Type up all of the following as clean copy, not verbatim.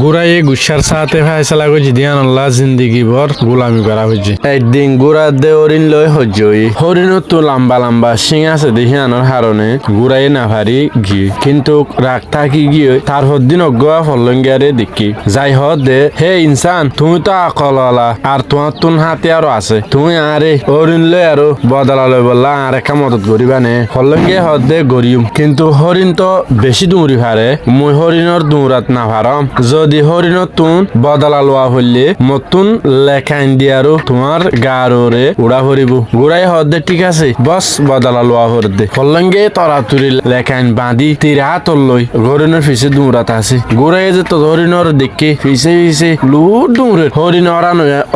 গুড়াই গুসার সাথে ফায়সালা করছি দিয়ান আল্লাহ জিন্দিগি ভর গোলামি করা হয়েছে। একদিন গুড়া দে হরিণ লই হজ্জই হরিণও তো লম্বা লম্বা শিং আছে দেখি আনার হারণে গুড়াই না ভারি গি কিন্তু রাগ থাকি গিয়ে তার হদ্দিন অজ্ঞা ফলঙ্গিয়ারে দেখি যাই হদ দে হে ইনসান তুমি তো আকল আলা আর তোমার তুন হাতে আরো আছে তুমি আরে হরিণ লই আরো বদলা লই বললা আর একটা মদত করিবা নে ফলঙ্গিয়া হদ দে গরিম কিন্তু হরিণ তো বেশি দৌড়ি ভারে মই হরিণর দৌড়াত না ভারম যদি হরিণর তুন বদলা লোৱা হইলে মতুন লেখাইন দিয়ারো তোমার গারোরে উড়া ভরিব গুড়াই হদ দে ঠিক আছে বস বদলা লোৱা হর দে ফলঙ্গে তরাতুরি লেখাইন বাঁধি তীর হাত লই হরিণের পিছে দৌড়াত আছে গুড়াই যে তো হরিণর দেখে পিছে পিছে লুট দৌড়ে হরিণ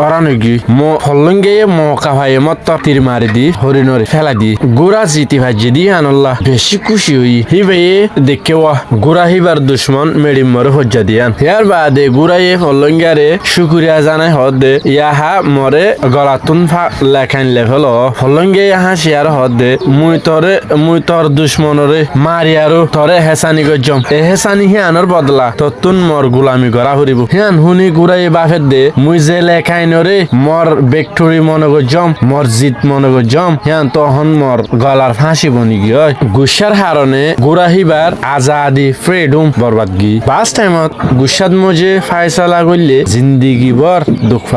অরানো গি ফলঙ্গে মকা ভাই মত তীর মারি দি হরিণরে ফেলা দি গুড়া জিতি ভাজি দি আনল্লাহ বেশি খুশি হই হিবে দেখে ওয়া গুড়া হিবার দুশ্মন মেডিম মরে হজ্জা দিয়ান ইয়ার বাদে গুড়াইয়ে ফলঙ্গারে শুকুরিয়া জানাই হদ দে ইয়াহা মরে গলাতুন লেখাইন লেভেল ফলঙ্গে ইয়াহা শিয়ার হদ দে মুই তোর দুশ্মনরে মারিয়ারো তরে হেসানি গজম এ হেসানি হিয়ানোর বদলা ততুন মর গুলামি করা হরিব হিয়ান হুনি গুড়াই বাফের দে মুই যে লেখাইনরে মর বেক্টরি মনে গজম মর জিত মনে গজম হিয়ান তখন মর গলার ফাঁসি বনি গিয়ে গুসার হারণে গুড়া হিবার আজাদি ফ্রিডম বরবাদ গি বাস টাইমত গুসাদ মজে ফায়সালা করলে জিন্দিগি বর দুঃখ